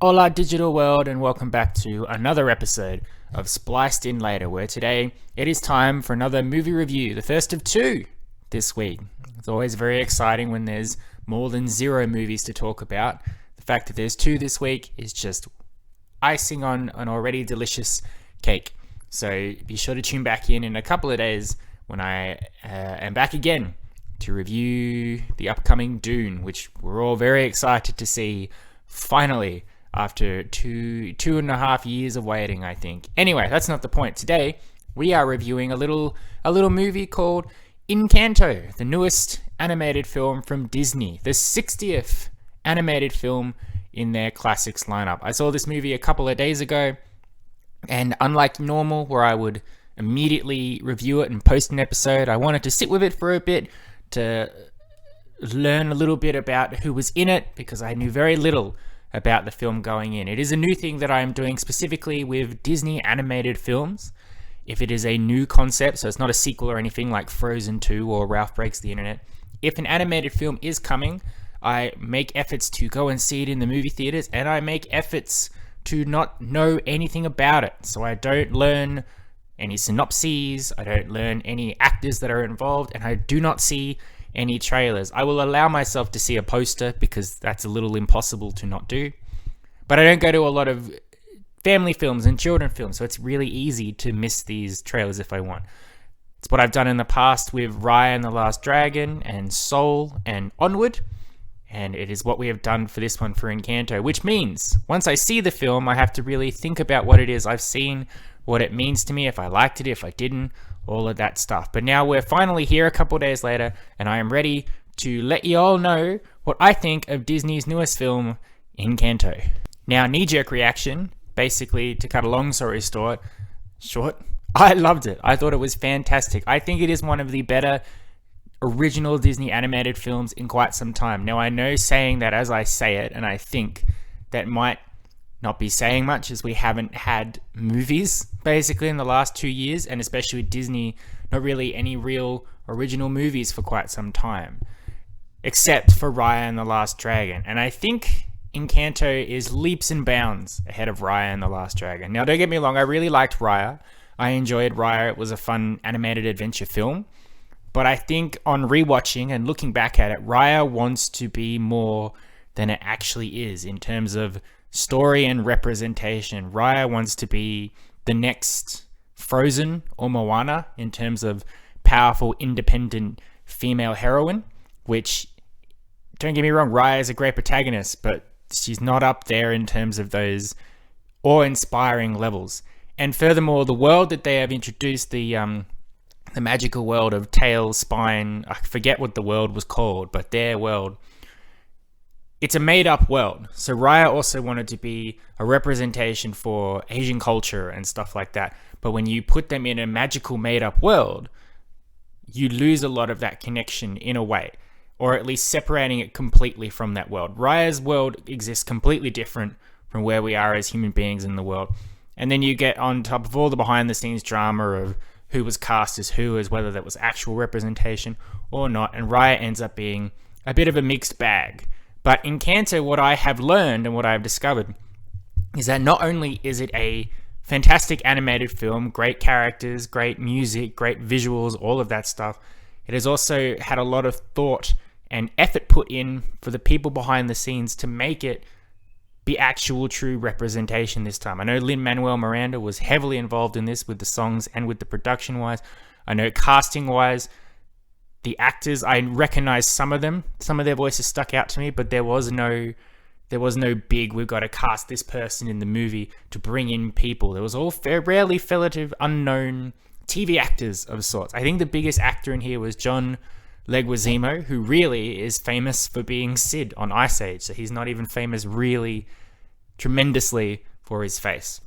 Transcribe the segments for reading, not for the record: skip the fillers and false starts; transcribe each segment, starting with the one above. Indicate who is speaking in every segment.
Speaker 1: Hola digital world, and welcome back to another episode of Spliced In Later, where today it is time for another movie review, the first of two this week. It's always very exciting when there's more than zero movies to talk about. The fact that there's two this week is just icing on an already delicious cake. So be sure to tune back in a couple of days when I am back again to review the upcoming Dune, which we're all very excited to see finally after two and a half years of waiting, I think. Anyway, that's not the point. Today we are reviewing a little movie called Encanto, the newest animated film from Disney, the 60th animated film in their classics lineup. I saw this movie a couple of days ago, and unlike normal, where I would immediately review it and post an episode, I wanted to sit with it for a bit to learn a little bit about who was in it, because I knew very little about the film going in. It is a new thing that I am doing specifically with Disney animated films. If it is a new concept, so it's not a sequel or anything like Frozen 2 or Ralph Breaks the Internet, if an animated film is coming, I make efforts to go and see it in the movie theaters, and I make efforts to not know anything about it. So I don't learn any synopses, I don't learn any actors that are involved, and I do not see any trailers. I will allow myself to see a poster because that's a little impossible to not do. But I don't go to a lot of family films and children films, so it's really easy to miss these trailers if I want. It's what I've done in the past with Raya and the Last Dragon and Soul and Onward, and it is what we have done for this one for Encanto, which means once I see the film, I have to really think about what it is I've seen, what it means to me, if I liked it, if I didn't, all of that stuff. But now we're finally here a couple days later, and I am ready to let you all know what I think of Disney's newest film, Encanto. Now, knee-jerk reaction, basically, to cut a long story short, I loved it. I thought it was fantastic. I think it is one of the better original Disney animated films in quite some time. Now, I know saying that as I say it, and I think that might not be saying much, as we haven't had movies basically in the last 2 years, and especially with Disney, not really any real original movies for quite some time, except for Raya and the Last Dragon. And I think Encanto is leaps and bounds ahead of Raya and the Last Dragon. Now, don't get me wrong, I really liked Raya. I enjoyed Raya. It was a fun animated adventure film. But I think on rewatching and looking back at it, Raya wants to be more than it actually is in terms of story and representation. Raya wants to be the next Frozen or Moana in terms of powerful, independent female heroine, which, don't get me wrong, Raya is a great protagonist, but she's not up there in terms of those awe-inspiring levels. And furthermore, the world that they have introduced, the magical world of Tail, Spine, I forget what the world was called, but their world, it's a made-up world. So Raya also wanted to be a representation for Asian culture and stuff like that. But when you put them in a magical made-up world, you lose a lot of that connection in a way, or at least separating it completely from that world. Raya's world exists completely different from where we are as human beings in the world. And then you get on top of all the behind-the-scenes drama of who was cast as who, as whether that was actual representation or not. And Raya ends up being a bit of a mixed bag. But in Encanto, what I have learned and what I've discovered is that not only is it a fantastic animated film, great characters, great music, great visuals, all of that stuff, it has also had a lot of thought and effort put in for the people behind the scenes to make it be actual true representation this time. I know Lin-Manuel Miranda was heavily involved in this with the songs and with the production-wise. I know casting-wise, the actors, I recognized some of them. Some of their voices stuck out to me, but there was no big, we've got to cast this person in the movie to bring in people. There was all rarely relative unknown TV actors of sorts. I think the biggest actor in here was John Leguizamo, who really is famous for being Sid on Ice Age. So he's not even famous really tremendously for his face.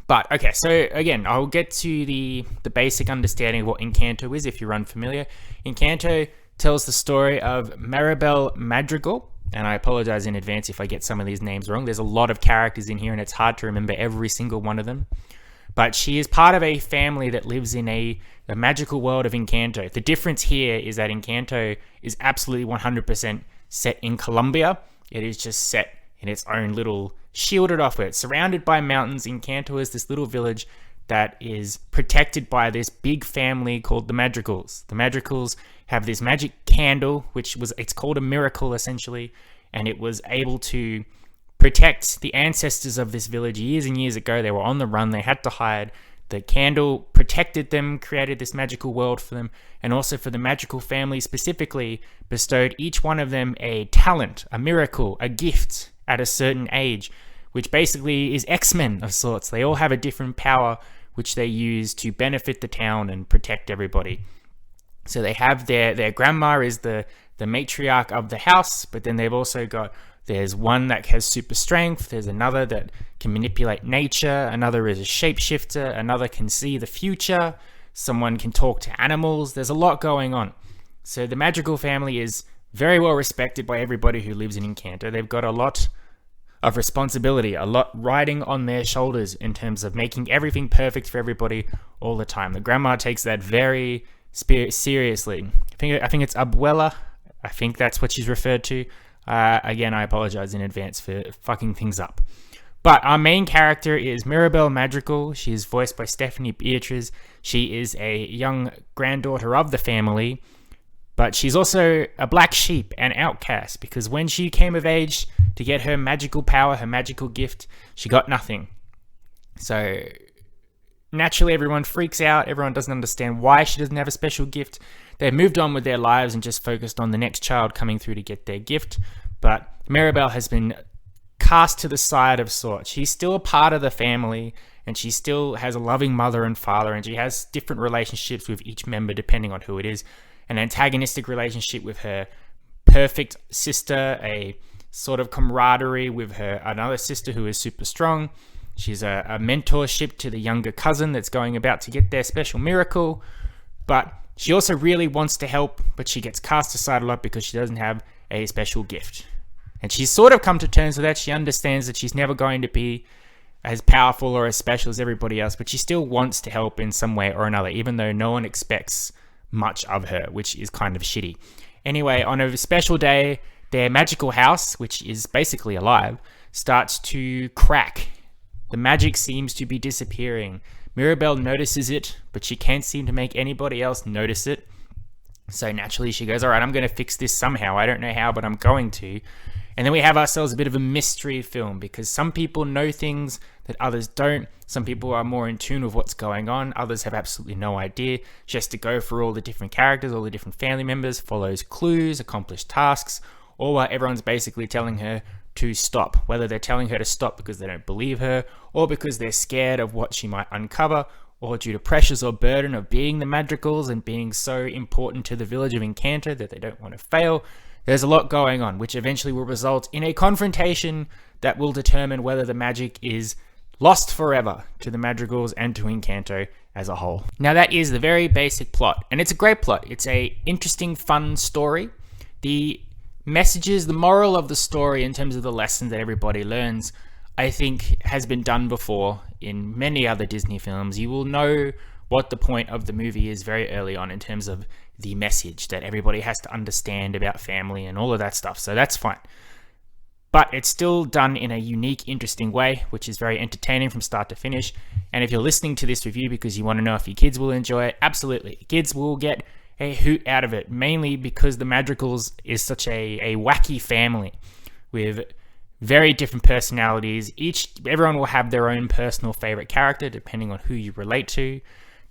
Speaker 1: But, okay, so again, I'll get to the basic understanding of what Encanto is if you're unfamiliar. Encanto tells the story of Maribel Madrigal, and I apologize in advance if I get some of these names wrong. There's a lot of characters in here, and it's hard to remember every single one of them. But she is part of a family that lives in a magical world of Encanto. The difference here is that Encanto is absolutely 100% set in Colombia. It is just set in its own little shielded off. It's surrounded by mountains. Encanto is this little village that is protected by this big family called the Madrigals. The Madrigals have this magic candle, it's called a miracle essentially, and it was able to protect the ancestors of this village years and years ago. They were on the run, they had to hide. The candle protected them, created this magical world for them, and also for the magical family specifically, bestowed each one of them a talent, a miracle, a gift at a certain age, which basically is X-Men of sorts. They all have a different power which they use to benefit the town and protect everybody. So they have their grandma is the matriarch of the house, but then they've also got, there's one that has super strength, there's another that can manipulate nature, another is a shapeshifter, another can see the future, someone can talk to animals. There's a lot going on. So the Madrigal family is very well respected by everybody who lives in Encanto. They've got a lot of responsibility, a lot riding on their shoulders in terms of making everything perfect for everybody all the time. The grandma takes that very seriously. I think it's Abuela. I think that's what she's referred to. Again, I apologize in advance for fucking things up. But our main character is Mirabel Madrigal. She is voiced by Stephanie Beatriz. She is a young granddaughter of the family, but she's also a black sheep and outcast, because when she came of age to get her magical power, her magical gift, she got nothing. So naturally everyone freaks out. Everyone doesn't understand why she doesn't have a special gift. They've moved on with their lives and just focused on the next child coming through to get their gift. But Mirabel has been cast to the side of sorts. She's still a part of the family, and she still has a loving mother and father, and she has different relationships with each member depending on who it is. An antagonistic relationship with her perfect sister, a sort of camaraderie with her another sister who is super strong. She's a mentorship to the younger cousin that's going about to get their special miracle. But she also really wants to help, but she gets cast aside a lot because she doesn't have a special gift. And she's sort of come to terms with that. She understands that she's never going to be as powerful or as special as everybody else, but she still wants to help in some way or another, even though no one expects much of her, which is kind of shitty. Anyway, on a special day, their magical house, which is basically alive, starts to crack. The magic seems to be disappearing. Mirabel notices it, but she can't seem to make anybody else notice it. So naturally she goes, all right, I'm going to fix this somehow. I don't know how, but I'm going to. And then we have ourselves a bit of a mystery film, because some people know things that others don't. Some people are more in tune with what's going on. Others have absolutely no idea. She has to go for all the different characters, all the different family members, follows clues, accomplish tasks, all while everyone's basically telling her to stop. Whether they're telling her to stop because they don't believe her, or because they're scared of what she might uncover, or due to pressures or burden of being the Madrigals and being so important to the village of Encanto that they don't want to fail. There's a lot going on, which eventually will result in a confrontation that will determine whether the magic is lost forever to the Madrigals and to Encanto as a whole. Now that is the very basic plot, and it's a great plot. It's a interesting, fun story. The messages, the moral of the story in terms of the lessons that everybody learns, I think has been done before in many other Disney films. You will know what the point of the movie is very early on in terms of the message that everybody has to understand about family and all of that stuff. So that's fine. But it's still done in a unique, interesting way, which is very entertaining from start to finish. And if you're listening to this review because you want to know if your kids will enjoy it, absolutely. Kids will get a hoot out of it, mainly because the Madrigals is such a wacky family with very different personalities. Everyone will have their own personal favorite character depending on who you relate to.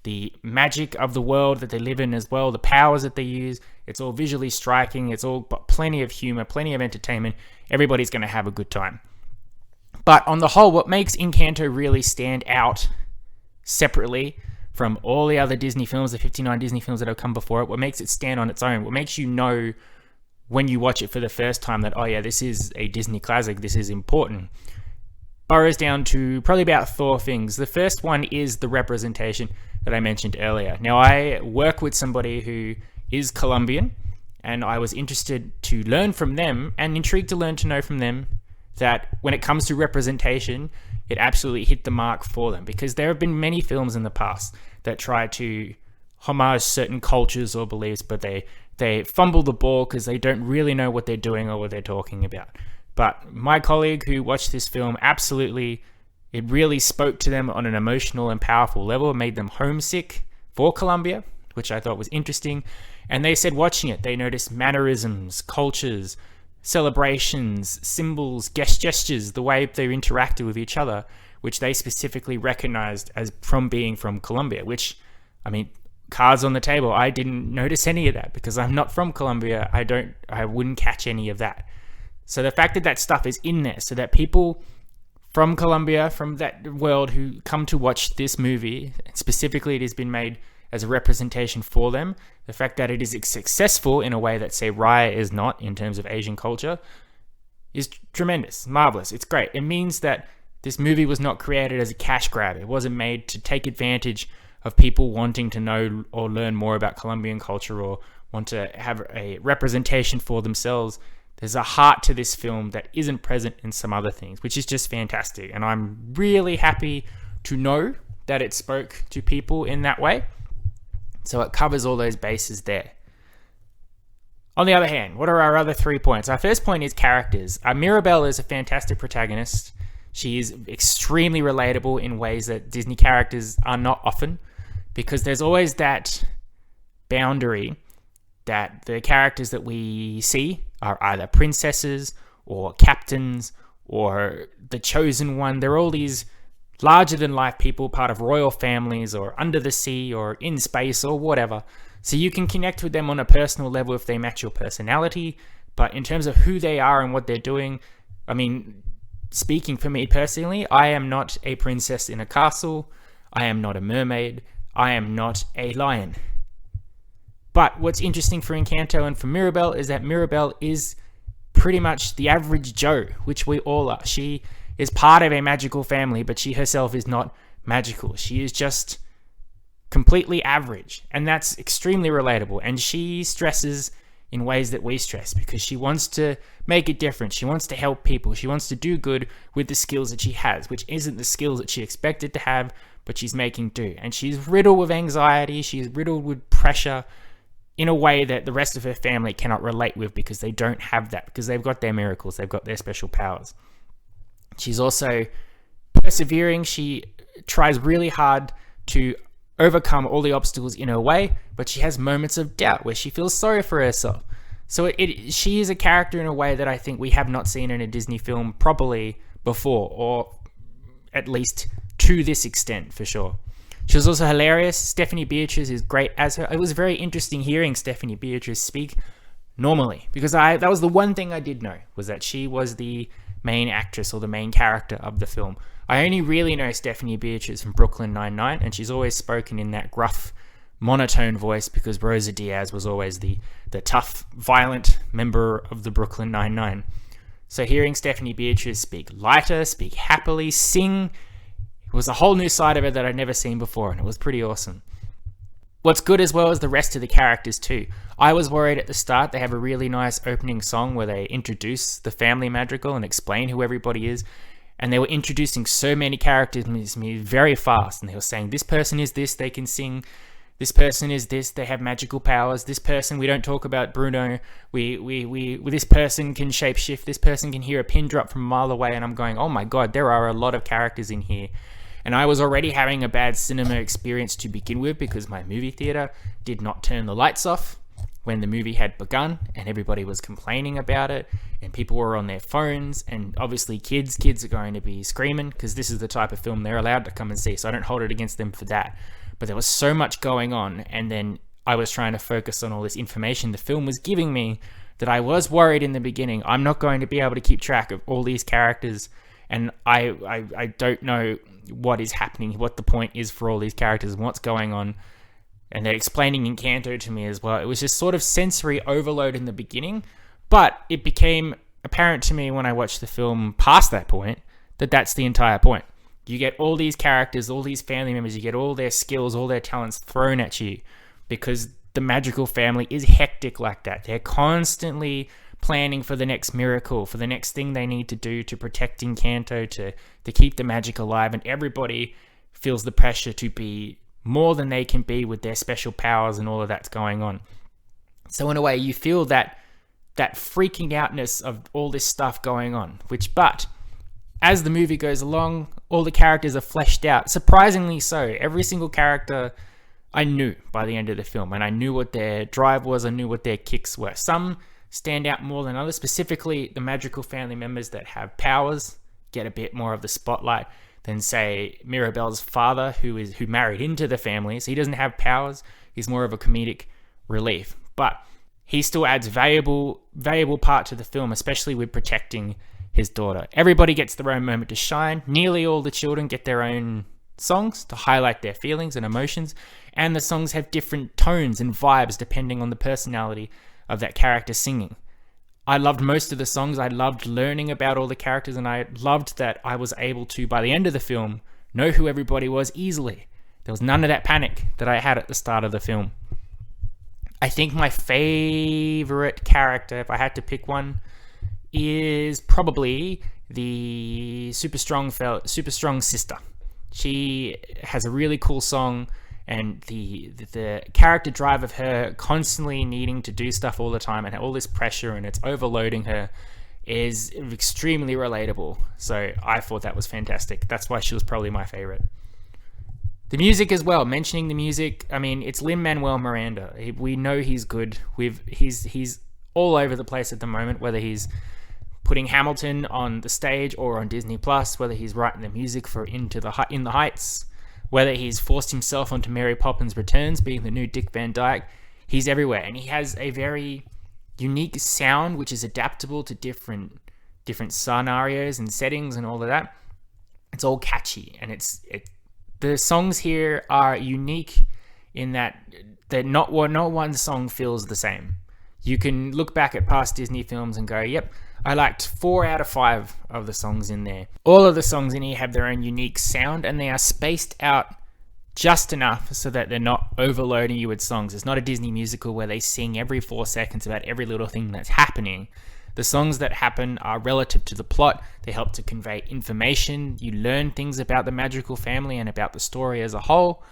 Speaker 1: The magic of the world that they live in as well, the powers that they use, it's all visually striking. It's all got plenty of humor, plenty of entertainment. Everybody's going to have a good time. But on the whole, what makes Encanto really stand out separately from all the other Disney films, the 59 Disney films that have come before it, what makes it stand on its own, what makes you know when you watch it for the first time that, oh yeah, this is a Disney classic, this is important, burrows down to probably about 4 things. The first one is the representation that I mentioned earlier. Now, I work with somebody who is Colombian, and I was interested to learn from them and intrigued to learn to know from them that when it comes to representation, it absolutely hit the mark for them, because there have been many films in the past that try to homage certain cultures or beliefs, but they fumble the ball because they don't really know what they're doing or what they're talking about. But my colleague who watched this film, absolutely, it really spoke to them on an emotional and powerful level. It made them homesick for Colombia, which I thought was interesting. And they said watching it, they noticed mannerisms, cultures, celebrations, symbols, gestures, the way they interacted with each other, which they specifically recognized as from being from Colombia, which, I mean, cards on the table, I didn't notice any of that because I'm not from Colombia. I wouldn't catch any of that. So the fact that that stuff is in there so that people from Colombia, from that world who come to watch this movie, specifically it has been made as a representation for them, the fact that it is successful in a way that, say, Raya is not in terms of Asian culture, is tremendous, marvelous. It's great. It means that this movie was not created as a cash grab. It wasn't made to take advantage of people wanting to know or learn more about Colombian culture or want to have a representation for themselves. There's a heart to this film that isn't present in some other things, which is just fantastic. And I'm really happy to know that it spoke to people in that way. So it covers all those bases there. On the other hand, what are our other 3 points? Our first point is characters. Mirabel is a fantastic protagonist. She is extremely relatable in ways that Disney characters are not often, because there's always that boundary that the characters that we see are either princesses or captains or the chosen one. They're all these larger-than-life people, part of royal families or under the sea or in space or whatever. So you can connect with them on a personal level if they match your personality. But in terms of who they are and what they're doing, I mean, speaking for me personally, I am not a princess in a castle. I am not a mermaid. I am not a lion. But what's interesting for Encanto and for Mirabel is that Mirabel is pretty much the average Joe, which we all are. She is part of a magical family, but she herself is not magical. She is just completely average, and that's extremely relatable. And she stresses in ways that we stress because she wants to make a difference. She wants to help people. She wants to do good with the skills that she has, which isn't the skills that she expected to have, but she's making do. And she's riddled with anxiety. She's riddled with pressure in a way that the rest of her family cannot relate with because they don't have that, because they've got their miracles, they've got their special powers. She's also persevering. She tries really hard to overcome all the obstacles in her way, but she has moments of doubt where she feels sorry for herself. So she is a character in a way that I think we have not seen in a Disney film properly before, or at least to this extent for sure. She was also hilarious. Stephanie Beatriz is great as her. It was very interesting hearing Stephanie Beatriz speak normally, because that was the one thing I did know, was that she was the main actress or the main character of the film. I only really know Stephanie Beatriz from Brooklyn Nine-Nine, and she's always spoken in that gruff, monotone voice because Rosa Diaz was always the tough, violent member of the Brooklyn Nine-Nine. So hearing Stephanie Beatriz speak lighter, speak happily, sing, it was a whole new side of her that I'd never seen before, and it was pretty awesome. What's good as well is the rest of the characters too. I was worried at the start. They have a really nice opening song where they introduce the family Madrigal and explain who everybody is. And they were introducing so many characters to me very fast. And they were saying, this person is this, they can sing. This person is this, they have magical powers. This person, we don't talk about Bruno. This person can shapeshift. This person can hear a pin drop from a mile away. And I'm going, oh my God, there are a lot of characters in here. And I was already having a bad cinema experience to begin with because my movie theater did not turn the lights off when the movie had begun, and everybody was complaining about it, and people were on their phones, and obviously kids are going to be screaming because this is the type of film they're allowed to come and see, so I don't hold it against them for that. But there was so much going on, and then I was trying to focus on all this information the film was giving me that I was worried in the beginning, I'm not going to be able to keep track of all these characters, and I don't know what is happening, what the point is for all these characters, what's going on. And they're explaining Encanto to me as well. It was just sort of sensory overload in the beginning, but it became apparent to me when I watched the film past that point that that's the entire point. You get all these characters, all these family members, you get all their skills, all their talents thrown at you because the magical family is hectic like that. They're constantly planning for the next miracle, for the next thing they need to do to protect Encanto, to keep the magic alive, and everybody feels the pressure to be more than they can be with their special powers and all of that's going on. So in a way, you feel that that freaking outness of all this stuff going on, but as the movie goes along, all the characters are fleshed out, surprisingly so. Every single character I knew by the end of the film, and I knew what their drive was, I knew what their kicks were. Some stand out more than others, specifically the Madrigal family members that have powers get a bit more of the spotlight than, say, Mirabel's father, who married into the family, so he doesn't have powers. He's more of a comedic relief, but he still adds valuable part to the film, especially with protecting his daughter. Everybody gets their own moment to shine. Nearly all the children get their own songs to highlight their feelings and emotions, and the songs have different tones and vibes depending on the personality of that character singing. I loved most of the songs. I loved learning about all the characters, and I loved that I was able to, by the end of the film, know who everybody was easily. There was none of that panic that I had at the start of the film. I think my favorite character, if I had to pick one, is probably the super strong sister. She has a really cool song, and the character drive of her constantly needing to do stuff all the time and all this pressure, and it's overloading her, is extremely relatable. So I thought that was fantastic. That's why she was probably my favorite. The music as well, mentioning the music, I mean, it's Lin-Manuel Miranda. We know he's good. He's all over the place at the moment, whether he's putting Hamilton on the stage or on Disney Plus, whether he's writing the music for In the Heights, whether he's forced himself onto Mary Poppins Returns, being the new Dick Van Dyke. He's everywhere, and he has a very unique sound which is adaptable to different scenarios and settings and all of that. It's all catchy, and the songs here are unique in that not one song feels the same. You can look back at past Disney films and go, yep, I liked 4 out of 5 of the songs in there. All of the songs in here have their own unique sound, and they are spaced out just enough so that they're not overloading you with songs. It's not a Disney musical where they sing every 4 seconds about every little thing that's happening. The songs that happen are relative to the plot. They help to convey information. You learn things about the Madrigal family and about the story as a whole.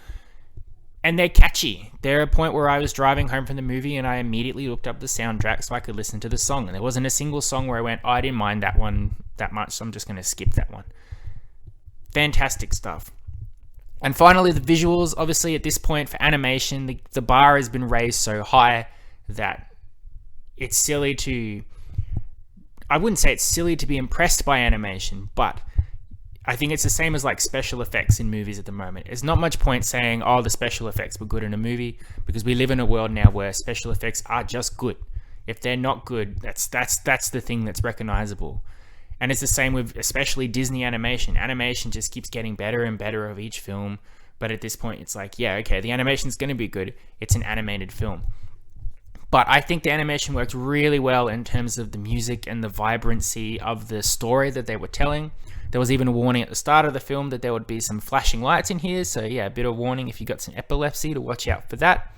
Speaker 1: And they're catchy. They're a point where I was driving home from the movie and I immediately looked up the soundtrack so I could listen to the song. And there wasn't a single song where I went, oh, I didn't mind that one that much, so I'm just going to skip that one. Fantastic stuff. And finally, the visuals. Obviously, at this point for animation, the bar has been raised so high that it's silly to... I wouldn't say it's silly to be impressed by animation, but I think it's the same as like special effects in movies at the moment. There's not much point saying, oh, the special effects were good in a movie, because we live in a world now where special effects are just good. If they're not good, that's the thing that's recognizable. And it's the same with especially Disney animation. Animation just keeps getting better and better of each film, but at this point it's like, yeah, okay, the animation's going to be good. It's an animated film. But I think the animation worked really well in terms of the music and the vibrancy of the story that they were telling. There was even a warning at the start of the film that there would be some flashing lights in here. So yeah, a bit of warning if you got some epilepsy to watch out for that.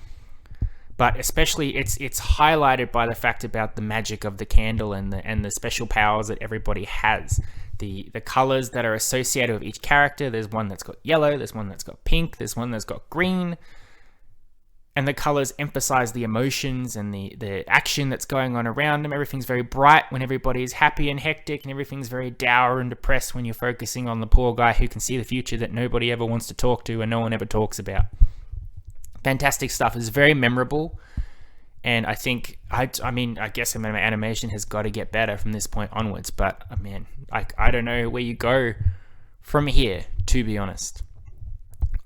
Speaker 1: But especially it's highlighted by the fact about the magic of the candle and the special powers that everybody has. The colors that are associated with each character. There's one that's got yellow, there's one that's got pink, there's one that's got green. And the colors emphasize the emotions and the action that's going on around them. Everything's very bright when everybody is happy and hectic, and everything's very dour and depressed when you're focusing on the poor guy who can see the future that nobody ever wants to talk to and no one ever talks about. Fantastic stuff. It's very memorable. And I think, I guess animation has got to get better from this point onwards. But, man, I don't know where you go from here, to be honest.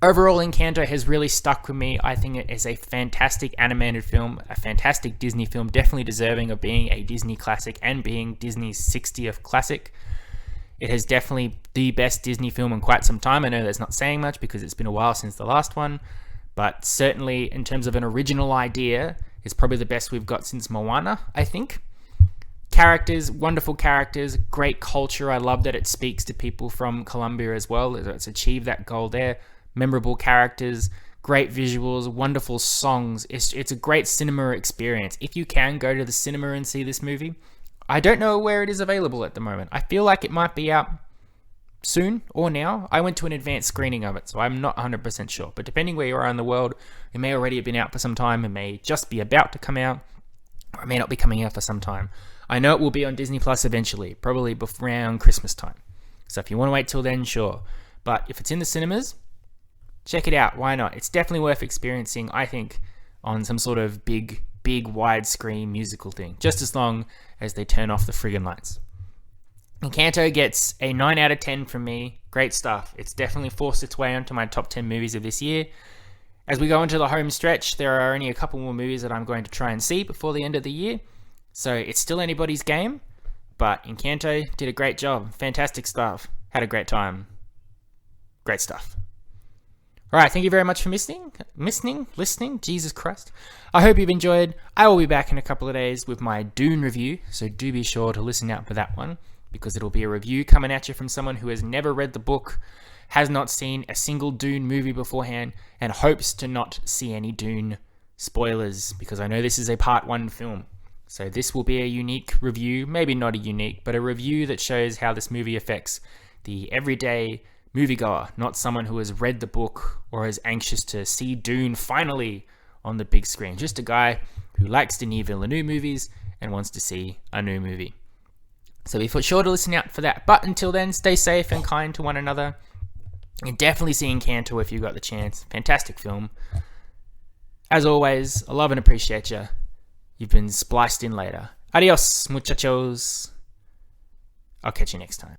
Speaker 1: Overall, Encanto has really stuck with me. I think it is a fantastic animated film, a fantastic Disney film, definitely deserving of being a Disney classic and being Disney's 60th classic. It has definitely the best Disney film in quite some time. I know that's not saying much because it's been a while since the last one, but certainly in terms of an original idea, it's probably the best we've got since Moana, I think. Characters, wonderful characters, great culture. I love that it speaks to people from Colombia as well. It's achieved that goal there. Memorable characters, great visuals, wonderful songs. It's a great cinema experience. If you can go to the cinema and see this movie, I don't know where it is available at the moment. I feel like it might be out soon or now. I went to an advanced screening of it, so I'm not 100% sure. But depending where you are in the world, it may already have been out for some time. It may just be about to come out. Or it may not be coming out for some time. I know it will be on Disney Plus eventually, probably around Christmas time. So if you want to wait till then, sure. But if it's in the cinemas, check it out. Why not? It's definitely worth experiencing, I think, on some sort of big widescreen musical thing. Just as long as they turn off the friggin' lights. Encanto gets a 9 out of 10 from me. Great stuff. It's definitely forced its way onto my top 10 movies of this year. As we go into the home stretch, there are only a couple more movies that I'm going to try and see before the end of the year. So it's still anybody's game, but Encanto did a great job. Fantastic stuff. Had a great time. Great stuff. Alright, thank you very much for listening. Jesus Christ. I hope you've enjoyed. I will be back in a couple of days with my Dune review, so do be sure to listen out for that one, because it'll be a review coming at you from someone who has never read the book, has not seen a single Dune movie beforehand, and hopes to not see any Dune spoilers, because I know this is a part 1 film. So this will be a unique review, maybe not a unique, but a review that shows how this movie affects the everyday moviegoer, not someone who has read the book or is anxious to see Dune finally on the big screen. Just a guy who likes Denis Villeneuve movies and wants to see a new movie. So be sure to listen out for that. But until then, stay safe and kind to one another. And definitely see Encanto if you got the chance. Fantastic film. As always, I love and appreciate you. You've been spliced in later. Adios, muchachos. I'll catch you next time.